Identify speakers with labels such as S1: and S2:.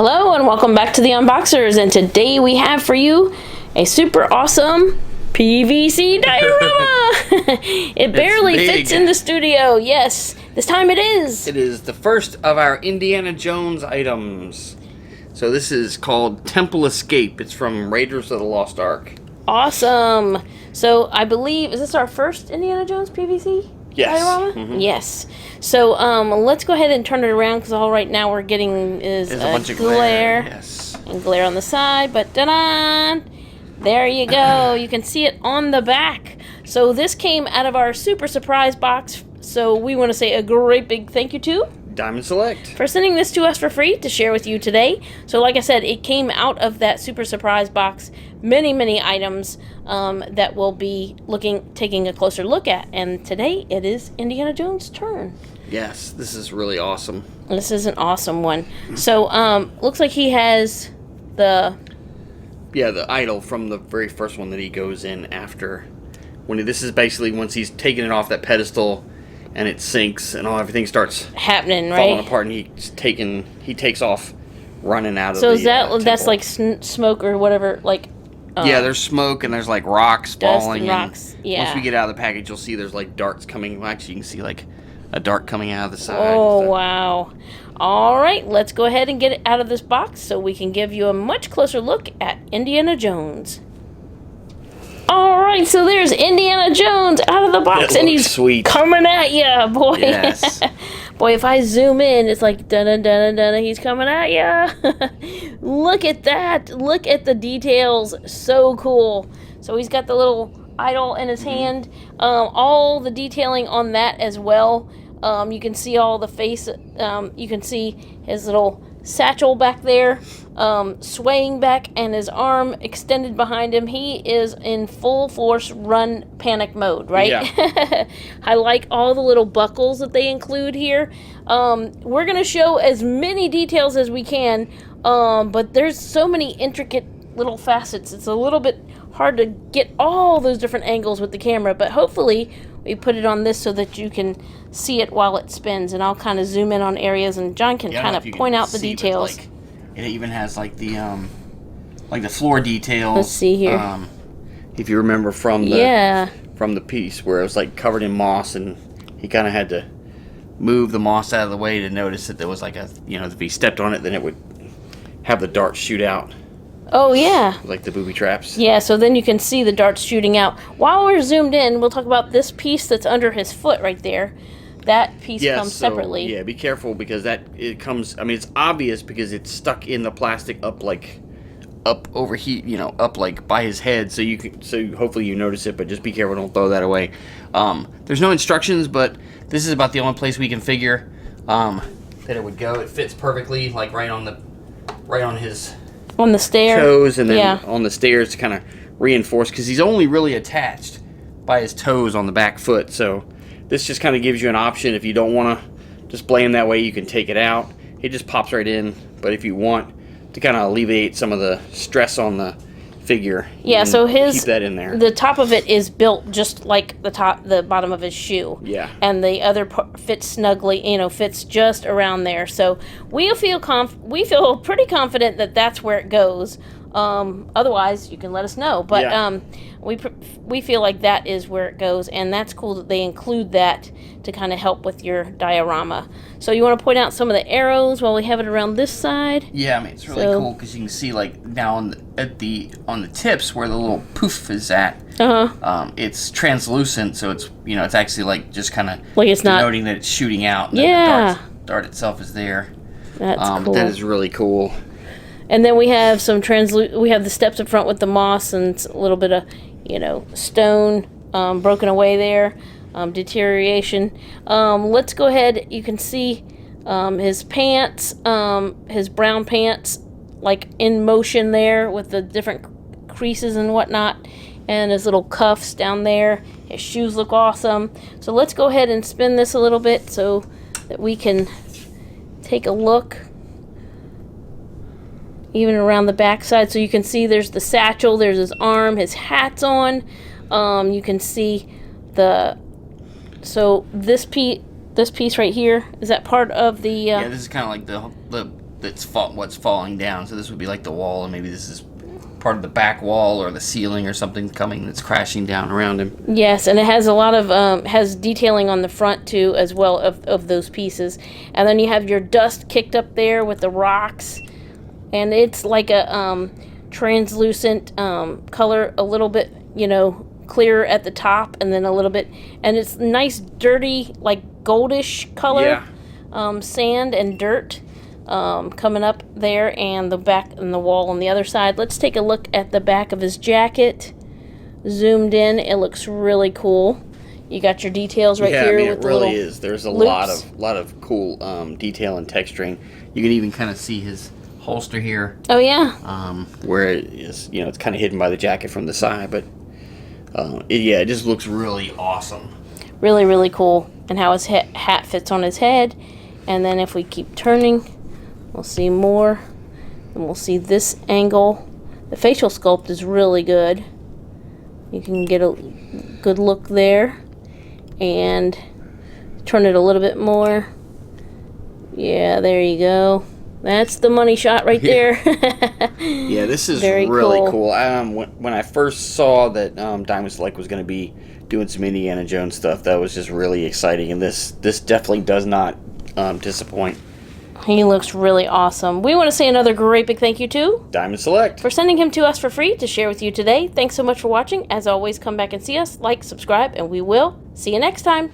S1: Hello and welcome back to the Unboxers, and today we have for you a super awesome PVC diorama. It barely fits in the studio. Yes, this time it is.
S2: It is the first of our Indiana Jones items. So this is called Temple Escape. It's from Raiders of the Lost Ark.
S1: Awesome. So I believe, is this our first Indiana Jones PVC?
S2: Yes.
S1: Diorama? Mm-hmm. Yes. So let's go ahead and turn it around because all right now we're getting is a bunch of glare.
S2: Yes.
S1: And glare on the side, but da-da! There you go. You can see it on the back. So this came out of our super surprise box. So we want to say a great big thank you to
S2: Diamond Select
S1: for sending this to us for free to share with you today. So like I said, it came out of that super surprise box. Many items that we'll be taking a closer look at. And today it is Indiana Jones' turn.
S2: Yes, this is really awesome.
S1: This is an awesome one. So looks like he has the
S2: idol from the very first one that he goes in after. This is basically once he's taken it off that pedestal and it sinks and everything starts
S1: happening,
S2: falling
S1: right?
S2: apart, and he takes off running out of
S1: so
S2: the
S1: is that
S2: temple.
S1: That's like smoke or whatever, like
S2: yeah, there's smoke and there's like rocks falling.
S1: And rocks. Yeah.
S2: Once we get out of the package, you'll see there's like darts coming. Well, actually, you can see like a dart coming out of the side.
S1: Oh, wow. All right, let's go ahead and get it out of this box so we can give you a much closer look at Indiana Jones. All right, so there's Indiana Jones out of the box, and he's
S2: sweet.
S1: Coming at you, boy.
S2: Yes.
S1: Boy, if I zoom in, it's like dun-dun-dun-dun-dun, he's coming at you. Look at that. Look at the details. So cool. So he's got the little idol in his hand. All the detailing on that as well. You can see all the face. You can see his little satchel back there, swaying back, and his arm extended behind him. He is in full force run panic mode, right?
S2: Yeah.
S1: I like all the little buckles that they include here. We're going to show as many details as we can, but there's so many intricate little facets. It's a little bit hard to get all those different angles with the camera, but hopefully we put it on this so that you can see it while it spins, and I'll kind of zoom in on areas, and John can kind of point out the details.
S2: Like, it even has like the floor details.
S1: Let's see here.
S2: If you remember from the piece where it was like covered in moss, and he kind of had to move the moss out of the way to notice that there was like if he stepped on it, then it would have the darts shoot out.
S1: Oh, yeah.
S2: Like the booby traps.
S1: Yeah, so then you can see the darts shooting out. While we're zoomed in, we'll talk about this piece that's under his foot right there. That piece comes separately.
S2: Yeah, be careful because it comes, it's obvious because it's stuck in the plastic up over up like by his head, so hopefully you notice it, but just be careful, don't throw that away. There's no instructions, but this is about the only place we can figure that it would go. It fits perfectly, like right on his
S1: on the stair
S2: toes, and then on the stairs to kind of reinforce, because he's only really attached by his toes on the back foot. So this just kind of gives you an option. If you don't want to display him that way, you can take it out. It just pops right in. But if you want to kind of alleviate some of the stress on the figure,
S1: so
S2: keep that in there.
S1: The top of it is built just like the bottom of his shoe.
S2: Yeah.
S1: And the other part fits snugly, fits just around there. So we feel pretty confident that that's where it goes. Otherwise, you can let us know. But we feel like that is where it goes, and that's cool that they include that to kind of help with your diorama. So you want to point out some of the arrows while we have it around this side?
S2: Yeah, it's really cool because you can see like now on the tips where the little poof is at. It's translucent, so it's it's actually like just kind of
S1: like it's
S2: denoting that it's shooting out. And the dart itself is there.
S1: That's cool.
S2: That is really cool.
S1: And then we have we have the steps up front with the moss and a little bit of, stone broken away there, deterioration. Let's go ahead. You can see his pants, his brown pants, like in motion there with the different creases and whatnot, and his little cuffs down there. His shoes look awesome. So let's go ahead and spin this a little bit so that we can take a look. Even around the backside, so you can see there's the satchel, there's his arm, his hat's on. You can see this piece right here, is that part of the
S2: yeah, this is kind of like the what's falling down. So this would be like the wall, and maybe this is part of the back wall or the ceiling or something coming that's crashing down around him.
S1: Yes, and it has a lot of has detailing on the front too, as well of those pieces. And then you have your dust kicked up there with the rocks, and it's like a translucent color, a little bit, you know, clearer at the top, and then a little bit, and it's nice, dirty, like goldish color, sand and dirt. Coming up there, and the back and the wall on the other side. Let's take a look at the back of his jacket. Zoomed in, it looks really cool. You got your details right here.
S2: I mean,
S1: with
S2: it
S1: the
S2: really
S1: little
S2: is. There's a
S1: loops.
S2: lot of cool detail and texturing. You can even kind of see his holster here.
S1: Oh yeah.
S2: Where it is, you know, it's kind of hidden by the jacket from the side, but it just looks really awesome.
S1: Really, really cool. And how his hat fits on his head. And then if we keep turning, we'll see more, and we'll see this angle. The facial sculpt is really good. You can get a good look there, and turn it a little bit more. Yeah, there you go. That's the money shot right there.
S2: Yeah, this is
S1: Very
S2: really
S1: cool.
S2: When I first saw that Diamond Select was going to be doing some Indiana Jones stuff, that was just really exciting, and this definitely does not disappoint.
S1: He looks really awesome. We want to say another great big thank you to
S2: Diamond Select
S1: for sending him to us for free to share with you today. Thanks so much for watching. As always, come back and see us, like, subscribe, and we will see you next time.